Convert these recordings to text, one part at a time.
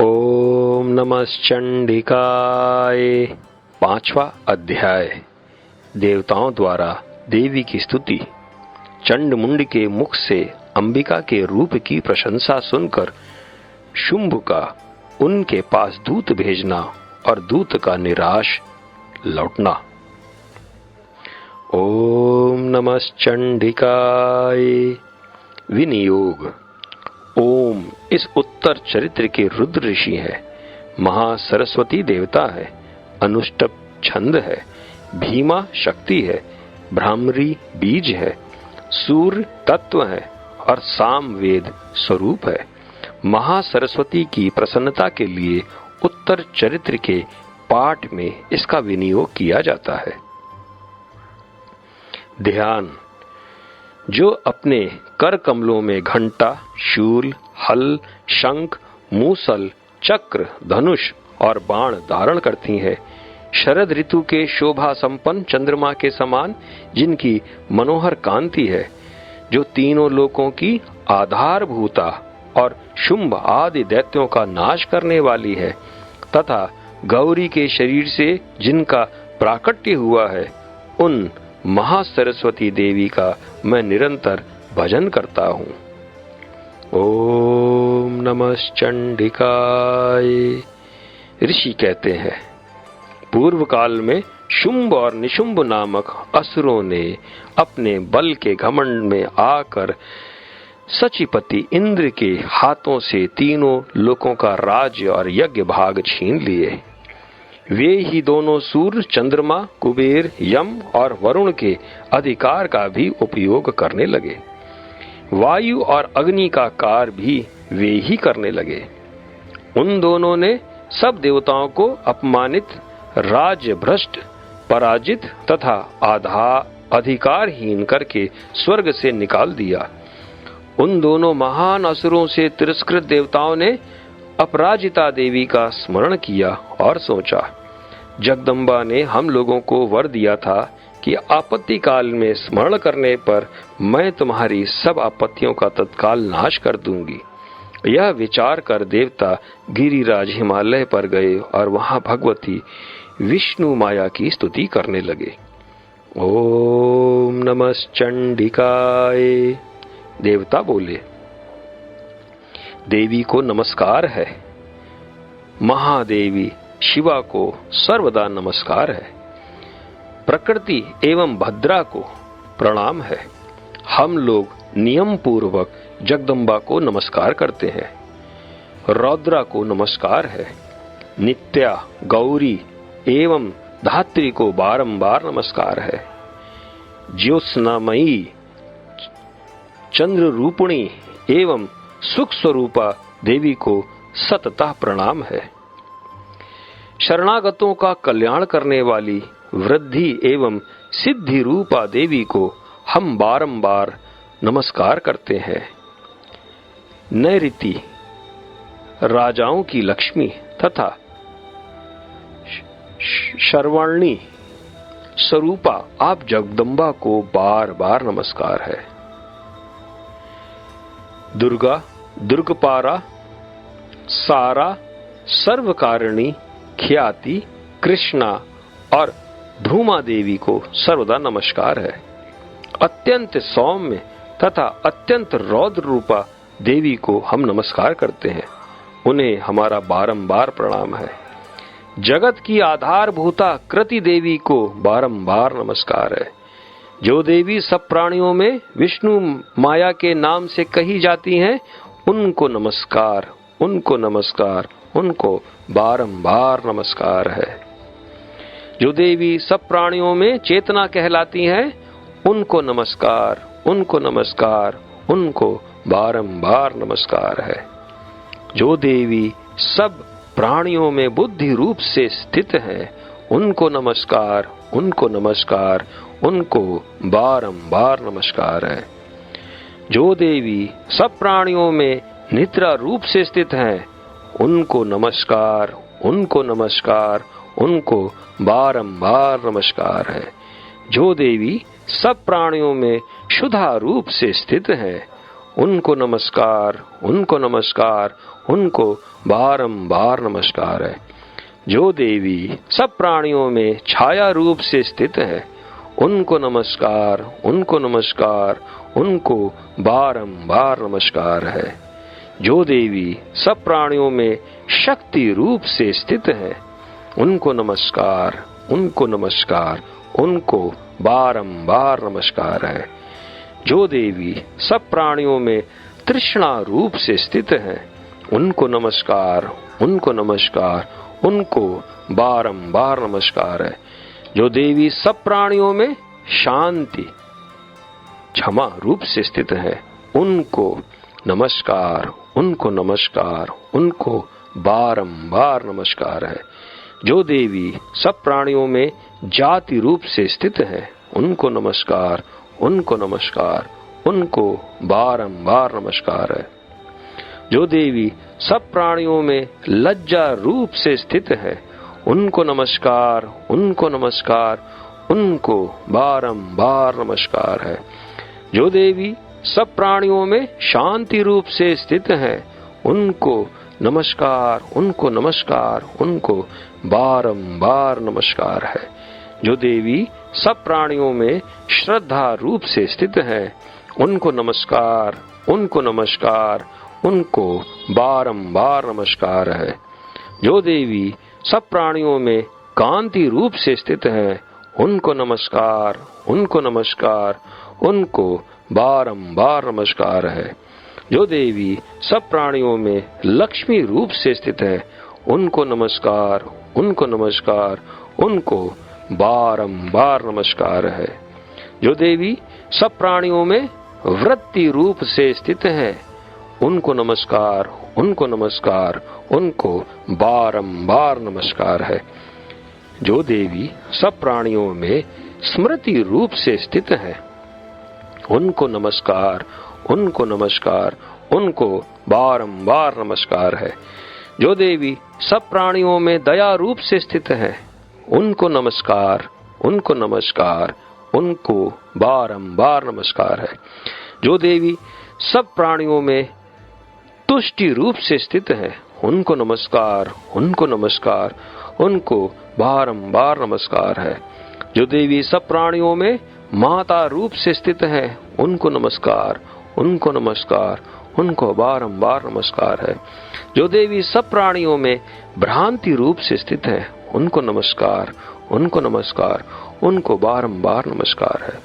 ओम नमश्चंडिकाय। 5वां अध्याय। देवताओं द्वारा देवी की स्तुति। चंड मुंड के मुख से अंबिका के रूप की प्रशंसा सुनकर शुंभ का उनके पास दूत भेजना और दूत का निराश लौटना। ओम नमश्चंडिकाय। विनियोग। ओम इस उत्तर चरित्र के रुद्र ऋषि हैं, महासरस्वती देवता है, अनुष्टप छंद है, भीमा शक्ति है, भ्रामरी बीज है, सूर्य तत्व है और साम वेद स्वरूप है। महासरस्वती की प्रसन्नता के लिए उत्तर चरित्र के पाठ में इसका विनियोग किया जाता है। ध्यान। जो अपने कर कमलों में घंटा, शूल, हल, शंख, मूसल, चक्र, धनुष और बाण धारण करती हैं, शरद ऋतु के शोभा संपन्न चंद्रमा के समान जिनकी मनोहर कांति है, जो तीनों लोकों की आधारभूता और शुंभ आदि दैत्यों का नाश करने वाली है, तथा गौरी के शरीर से जिनका प्राकट्य हुआ है, उन महासरस्वती देवी का मैं निरंतर भजन करता हूँ। ओम नमश्चंडिकाय। ऋषि कहते हैं, पूर्व काल में शुंभ और निशुंभ नामक असुरों ने अपने बल के घमंड में आकर सचिपति इंद्र के हाथों से तीनों लोकों का राज्य और यज्ञ भाग छीन लिए। वे ही दोनों सूर्य, चंद्रमा, कुबेर, यम और वरुण के अधिकार का भी उपयोग करने लगे। वायु और अग्नि का कार्य भी वे ही करने लगे। उन दोनों ने सब देवताओं को अपमानित, राज्य भ्रष्ट, पराजित तथा अधिकारहीन करके स्वर्ग से निकाल दिया। उन दोनों महान असुरों से तिरस्कृत देवताओं ने अपराजिता देवी का स्मरण किया और सोचा, जगदम्बा ने हम लोगों को वर दिया था कि आपत्ति काल में स्मरण करने पर मैं तुम्हारी सब आपत्तियों का तत्काल नाश कर दूंगी। यह विचार कर देवता गिरिराज हिमालय पर गए और वहां भगवती विष्णु माया की स्तुति करने लगे। ओम नमश्चंडिकाय। देवता बोले, देवी को नमस्कार है। महादेवी शिवा को सर्वदा नमस्कार है। प्रकृति एवं भद्रा को प्रणाम है। हम लोग नियम पूर्वक जगदम्बा को नमस्कार करते हैं। रौद्रा को नमस्कार है। नित्या, गौरी एवं धात्री को बारंबार नमस्कार है। ज्योत्स्नामयी, चंद्र रूपिणी एवं सुख स्वरूपा देवी को सततः प्रणाम है। शरणागतों का कल्याण करने वाली वृद्धि एवं सिद्धि रूपा देवी को हम बारंबार नमस्कार करते हैं। नैऋति, राजाओं की लक्ष्मी तथा शर्वाणी स्वरूपा आप जगदम्बा को बार बार नमस्कार है। दुर्गा, दुर्गपारा, सारा, सर्वकारिणी, ख्याति, कृष्णा और धूमा देवी को सर्वदा नमस्कार है। अत्यंत सौम्य तथा अत्यंत रौद्र रूपा देवी को हम नमस्कार करते हैं। उन्हें हमारा बारंबार प्रणाम है। जगत की आधारभूता कृति देवी को बारंबार नमस्कार है। जो देवी सब प्राणियों में विष्णु माया के नाम से कही जाती हैं, उनको नमस्कार, उनको नमस्कार, उनको बारंबार नमस्कार है। जो देवी सब प्राणियों में चेतना कहलाती हैं, उनको नमस्कार, उनको नमस्कार, उनको बारंबार नमस्कार है। जो देवी सब प्राणियों में बुद्धि रूप से स्थित हैं, उनको नमस्कार, उनको नमस्कार, उनको बारंबार नमस्कार है। जो देवी सब प्राणियों में निद्रा रूप से स्थित हैं, उनको नमस्कार, उनको नमस्कार, उनको बारंबार नमस्कार है। जो देवी सब प्राणियों में शुद्धा रूप से स्थित हैं, उनको नमस्कार, उनको नमस्कार, उनको बारंबार नमस्कार है। जो देवी सब प्राणियों में छाया रूप से स्थित है, उनको नमस्कार, उनको नमस्कार, उनको बारंबार नमस्कार है। जो देवी सब प्राणियों में शक्ति रूप से स्थित है, उनको नमस्कार, उनको नमस्कार, उनको बारंबार नमस्कार है। जो देवी सब प्राणियों में तृष्णा रूप से स्थित है, उनको नमस्कार, उनको नमस्कार, उनको बारंबार नमस्कार है। जो देवी सब प्राणियों में शांति, क्षमा रूप से स्थित है, उनको नमस्कार, उनको नमस्कार, उनको बारंबार नमस्कार है। जो देवी सब प्राणियों में जाति रूप से स्थित है, उनको नमस्कार, उनको नमस्कार, उनको बारंबार नमस्कार है। जो देवी सब प्राणियों में लज्जा रूप से स्थित है, उनको नमस्कार, उनको नमस्कार, उनको बारंबार नमस्कार है। जो देवी सब प्राणियों में शांति रूप से स्थित है, उनको नमस्कार, उनको नमस्कार, उनको बारंबार नमस्कार है। जो देवी सब प्राणियों में श्रद्धा रूप से स्थित है, उनको नमस्कार, उनको नमस्कार, उनको बारंबार नमस्कार है। जो देवी सब प्राणियों में कांति रूप से स्थित है, उनको नमस्कार, उनको नमस्कार, उनको बारंबार नमस्कार है। जो देवी सब प्राणियों में लक्ष्मी रूप से स्थित है, उनको नमस्कार, उनको नमस्कार, उनको बारंबार नमस्कार है। जो देवी सब प्राणियों में वृत्ति रूप से स्थित है, उनको नमस्कार, उनको नमस्कार, उनको बारंबार नमस्कार है। जो देवी सब प्राणियों में स्मृति रूप से स्थित है, उनको नमस्कार, उनको नमस्कार, उनको बारंबार नमस्कार है। जो देवी सब प्राणियों में दया रूप से स्थित है, उनको नमस्कार, उनको नमस्कार, उनको बारंबार नमस्कार है। जो देवी सब प्राणियों में तुष्टि रूप से स्थित है, उनको नमस्कार, उनको नमस्कार, उनको बारंबार नमस्कार है। जो देवी सब प्राणियों में माता रूप से स्थित है, उनको नमस्कार, उनको नमस्कार, उनको बारंबार नमस्कार है। जो देवी सब प्राणियों में भ्रांति रूप से स्थित है, उनको नमस्कार, उनको नमस्कार, उनको बारंबार नमस्कार है।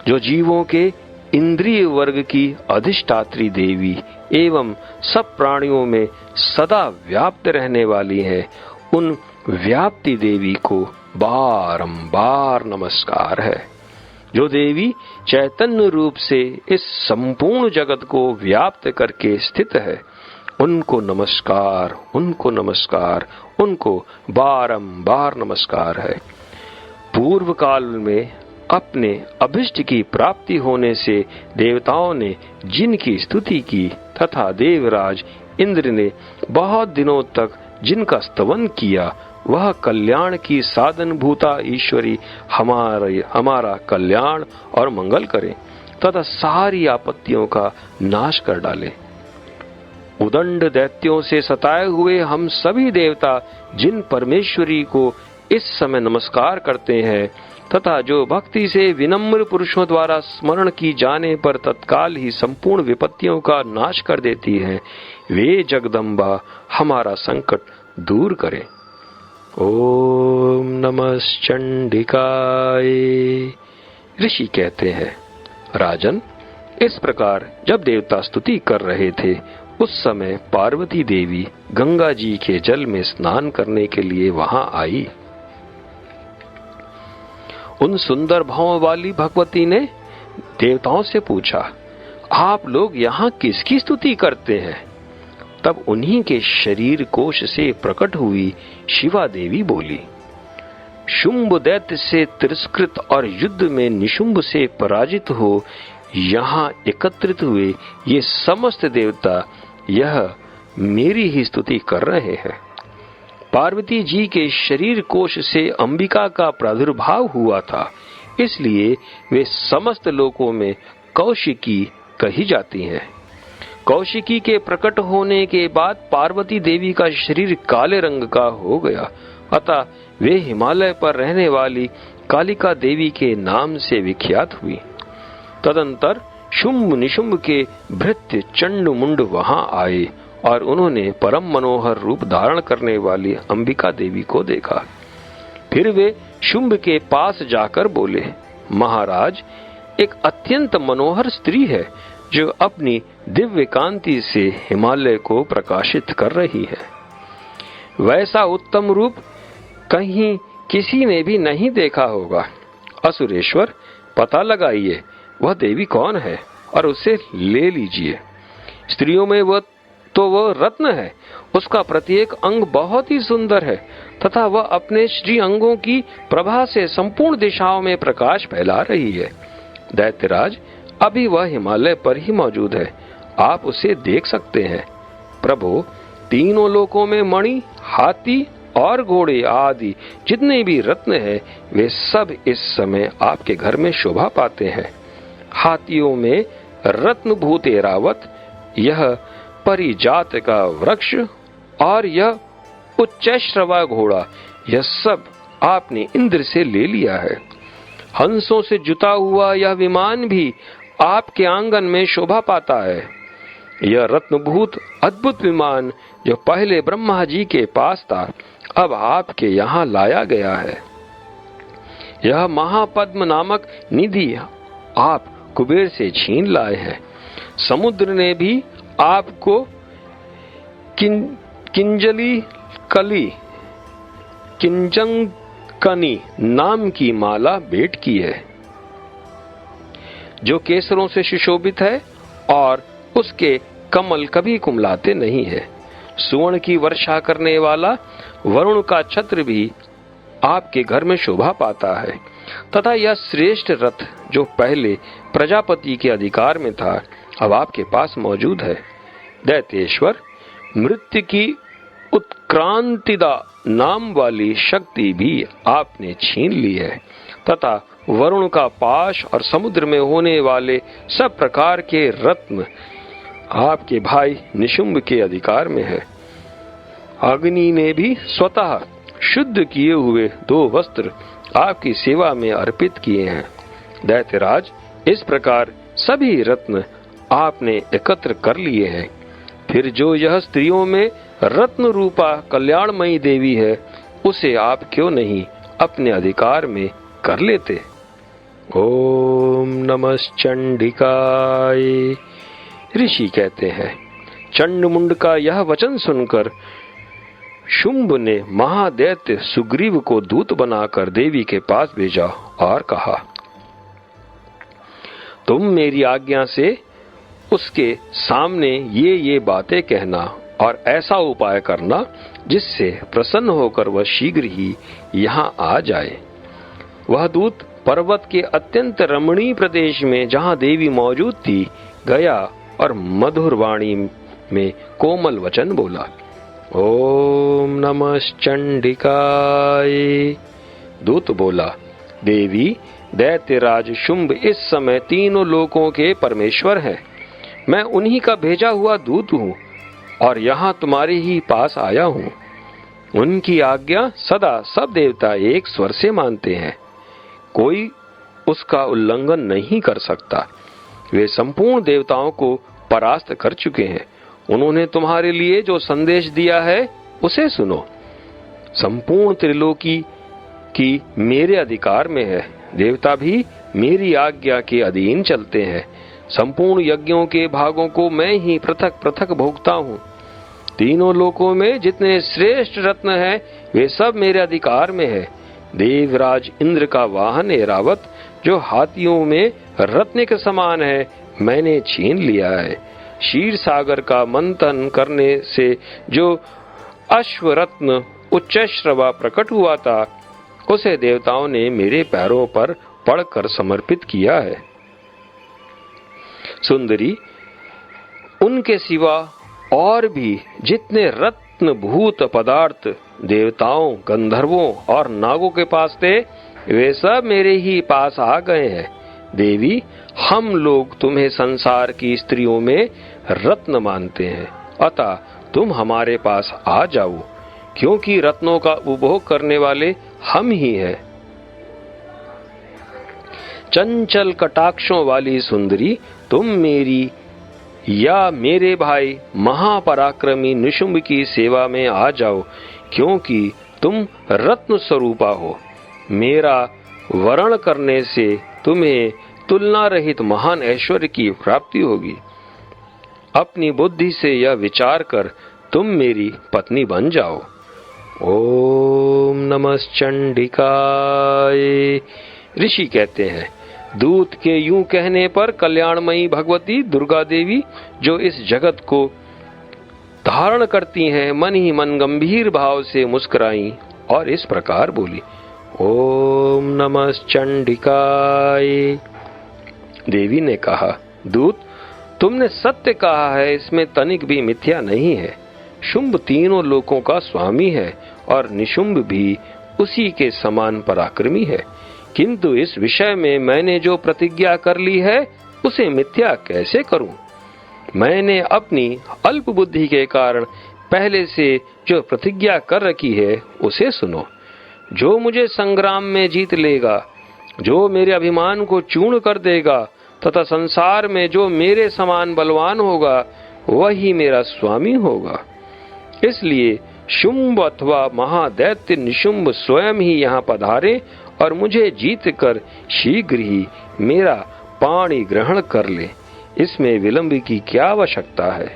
जो जीवों के इंद्रिय वर्ग की अधिष्ठात्री देवी एवं सब प्राणियों में सदा व्याप्त रहने वाली है, उन व्याप्ति देवी को बारंबार नमस्कार है। जो देवी चैतन्य रूप से इस संपूर्ण जगत को व्याप्त करके स्थित है, उनको नमस्कार, उनको नमस्कार, उनको बारंबार नमस्कार है। पूर्व काल में अपने अभिष्ट की प्राप्ति होने से देवताओं ने जिनकी स्तुति की तथा देवराज इंद्र ने बहुत दिनों तक जिनका स्तवन किया, वह कल्याण की साधन भूता ईश्वरी हमारा कल्याण और मंगल करे तथा सारी आपत्तियों का नाश कर डाले। उदंड दैत्यों से सताए हुए हम सभी देवता जिन परमेश्वरी को इस समय नमस्कार करते हैं तथा जो भक्ति से विनम्र पुरुषों द्वारा स्मरण की जाने पर तत्काल ही संपूर्ण विपत्तियों का नाश कर देती है, वे जगदम्बा हमारा संकट दूर करें। ओम नमः चंडिकाय। ऋषि कहते हैं, राजन, इस प्रकार जब देवता स्तुति कर रहे थे, उस समय पार्वती देवी गंगा जी के जल में स्नान करने के लिए वहां आई। उन सुंदर भाव वाली भगवती ने देवताओं से पूछा, आप लोग यहाँ किसकी स्तुति करते हैं? तब उन्हीं के शरीर कोश से प्रकट हुई शिवा देवी बोली, शुंभ दैत्य से तिरस्कृत और युद्ध में निशुंभ से पराजित हो यहाँ एकत्रित हुए ये समस्त देवता यह मेरी ही स्तुति कर रहे हैं। पार्वती जी के शरीर कोश से अंबिका का प्रादुर्भाव हुआ था, इसलिए वे समस्त लोकों में कौशिकी कही जाती हैं। कौशिकी के प्रकट होने के बाद पार्वती देवी का शरीर काले रंग का हो गया, अतः वे हिमालय पर रहने वाली कालिका देवी के नाम से विख्यात हुई। तदंतर शुंभ निशुंभ के भृत्य चंड मुंड वहां आए और उन्होंने परम मनोहर रूप धारण करने वाली अंबिका देवी को देखा। फिर वे शुंभ के पास जाकर बोले, महाराज, एक अत्यंत मनोहर स्त्री है जो अपनी दिव्य कांति से हिमालय को प्रकाशित कर रही है। वैसा उत्तम रूप कहीं किसी ने भी नहीं देखा होगा। असुरेश्वर, पता लगाइए वह देवी कौन है और उसे ले लीजिए। स्त्रियों में वह रत्न है, उसका प्रत्येक अंग बहुत ही सुंदर है तथा वह अपने श्री अंगों की प्रभा से संपूर्ण दिशाओं में प्रकाश फैला रही है। दैत्यराज, अभी वह हिमालय पर ही मौजूद है, आप उसे देख सकते हैं। प्रभु, तीनों लोकों में मणि, हाथी और घोड़े आदि जितने भी रत्न हैं, वे सब इस समय आपके घर में शोभा पाते हैं। हाथियों में रत्नभूत ऐरावत, यह परिजात का वृक्ष और यह उच्चैश्रवा घोड़ा, यह सब आपने इंद्र से ले लिया है। हंसों से जुता हुआ यह विमान भी आपके आंगन में शोभा पाता है। यह रत्नभूत अद्भुत विमान जो पहले ब्रह्मा जी के पास था, अब आपके यहाँ लाया गया है। यह महापद्म नामक निधि आप कुबेर से छीन लाए हैं। समुद्र ने भी आपको किंजली कली किंजंकनी नाम की माला भेंट की है, जो केसरों से सुशोभित है और उसके कमल कभी कुमलाते नहीं है। सुवर्ण की वर्षा करने वाला वरुण का छत्र भी आपके घर में शोभा पाता है तथा यह श्रेष्ठ रथ जो पहले प्रजापति के अधिकार में था, अब आपके पास मौजूद है। दैत्येश्वर, मृत्यु की उत्क्रांतिदा नाम वाली शक्ति भी आपने छीन ली है तथा वरुण का पाश और समुद्र में होने वाले सब प्रकार के रत्न आपके भाई निशुंभ के अधिकार में है। अग्नि ने भी स्वतः शुद्ध किए हुए 2 वस्त्र आपकी सेवा में अर्पित किए हैं। दैत्यराज, इस प्रकार सभी रत्न आपने एकत्र कर लिए हैं। फिर जो यह स्त्रियों में रत्न रूपा कल्याणमयी देवी है, उसे आप क्यों नहीं अपने अधिकार में कर लेते। ओम नमः चंडिकाय। ऋषि कहते हैं, चंडमुंड का यह वचन सुनकर शुंभ ने महादैत्य सुग्रीव को दूत बनाकर देवी के पास भेजा और कहा, तुम मेरी आज्ञा से उसके सामने ये बातें कहना और ऐसा उपाय करना जिससे प्रसन्न होकर वह शीघ्र ही यहाँ आ जाए। वह दूत पर्वत के अत्यंत रमणीय प्रदेश में जहाँ देवी मौजूद थी गया और मधुर वाणी में कोमल वचन बोला। ओम नमः चंडिकाय। दूत बोला, देवी, दैत्यराज शुंभ इस समय तीनों लोकों के परमेश्वर हैं। मैं उन्हीं का भेजा हुआ दूत हूँ और यहाँ तुम्हारे ही पास आया हूँ। उनकी आज्ञा सदा सब देवता एक स्वर से मानते हैं, कोई उसका उल्लंघन नहीं कर सकता। वे संपूर्ण देवताओं को परास्त कर चुके हैं। उन्होंने तुम्हारे लिए जो संदेश दिया है उसे सुनो। संपूर्ण त्रिलोकी की मेरे अधिकार में है। देवता भी मेरी आज्ञा के अधीन चलते हैं। संपूर्ण यज्ञों के भागों को मैं ही पृथक पृथक भोगता हूँ। तीनों लोकों में जितने श्रेष्ठ रत्न हैं, वे सब मेरे अधिकार में है। देवराज इंद्र का वाहन ऐरावत, जो हाथियों में रत्न के समान है, मैंने छीन लिया है। क्षीर सागर का मंथन करने से जो अश्वरत्न उच्चैश्रवा प्रकट हुआ था, उसे देवताओं ने मेरे पैरों पर पड़कर समर्पित किया है। सुंदरी, उनके सिवा और भी जितने रत्न भूत पदार्थ देवताओं, गंधर्वों और नागों के पास थे, वे सब मेरे ही पास आ गए हैं। देवी, हम लोग तुम्हें संसार की स्त्रियों में रत्न मानते हैं, अतः तुम हमारे पास आ जाओ, क्योंकि रत्नों का उपभोग करने वाले हम ही हैं। चंचल कटाक्षों वाली सुंदरी, तुम मेरी या मेरे भाई महापराक्रमी निशुंभ की सेवा में आ जाओ, क्योंकि तुम रत्न स्वरूपा हो। मेरा वरण करने से तुम्हें तुलना रहित महान ऐश्वर्य की प्राप्ति होगी। अपनी बुद्धि से यह विचार कर तुम मेरी पत्नी बन जाओ। ओम नमः चंडिकाय। ऋषि कहते हैं, दूत के यूं कहने पर कल्याणमयी भगवती दुर्गा देवी, जो इस जगत को धारण करती हैं, मन ही मन गंभीर भाव से मुस्कुराई और इस प्रकार बोली, ओम नमः चंडिकाय। देवी ने कहा, दूत, तुमने सत्य कहा है, इसमें तनिक भी मिथ्या नहीं है। शुंभ तीनों लोकों का स्वामी है और निशुंभ भी उसी के समान पराक्रमी है, किंतु इस विषय में मैंने जो प्रतिज्ञा कर ली है उसे मिथ्या कैसे करूं? मैंने अपनी अल्प बुद्धि के कारण पहले से जो प्रतिज्ञा कर रखी है उसे सुनो। जो मुझे संग्राम में जीत लेगा, जो मेरे अभिमान को चूर्ण कर देगा तथा संसार में जो मेरे समान बलवान होगा, वही मेरा स्वामी होगा। इसलिए शुंभ अथवा महादैत्य निशुंभ स्वयं ही यहाँ पधारे और मुझे जीत कर शीघ्र ही मेरा पाणी ग्रहण कर ले। इसमें विलंब की क्या आवश्यकता है?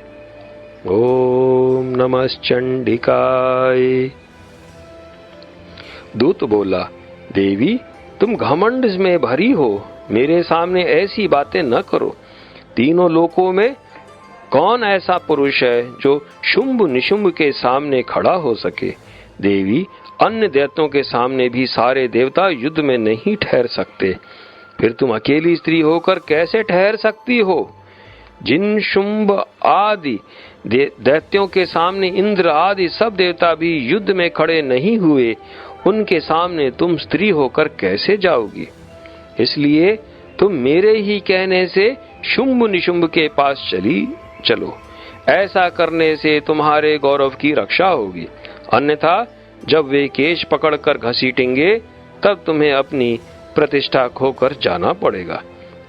ओम नमः चंडिकाय। दूत बोला, देवी, तुम घमंड में भरी हो, मेरे सामने ऐसी बातें न करो। तीनों लोकों में कौन ऐसा पुरुष है जो शुंभ निशुंभ के सामने खड़ा हो सके? देवी, अन्य दैत्यों के सामने भी सारे देवता युद्ध में नहीं ठहर सकते, फिर तुम अकेली स्त्री होकर कैसे ठहर सकती हो? जिन शुंभ आदि दैत्यों के सामने इंद्र आदि सब देवता भी युद्ध में खड़े नहीं हुए, उनके सामने तुम स्त्री होकर कैसे जाओगी? इसलिए तुम मेरे ही कहने से शुंभ निशुंभ के पास चलो। ऐसा करने से तुम्हारे गौरव की रक्षा होगी, अन्यथा जब वे केश पकड़कर घसीटेंगे तब तुम्हें अपनी प्रतिष्ठा खोकर जाना पड़ेगा।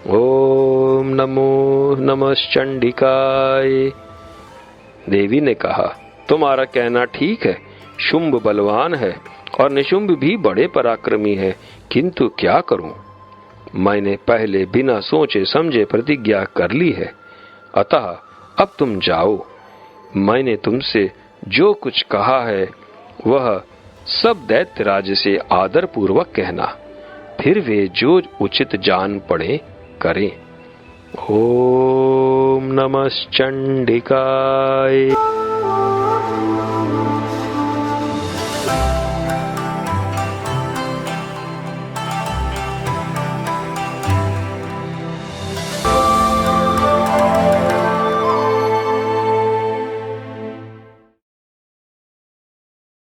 ओम नमो नमः चंडिकाय। देवी ने कहा, तुम्हारा कहना ठीक है, शुंभ बलवान है और निशुंभ भी बड़े पराक्रमी है, किंतु क्या करूं? मैंने पहले बिना सोचे समझे प्रतिज्ञा कर ली है, अतः अब तुम जाओ। मैंने तुमसे जो कुछ कहा है वह सब दैत्यराज से आदर पूर्वक कहना, फिर वे जो उचित जान पड़े करें। ओम नमः चंडिकाय।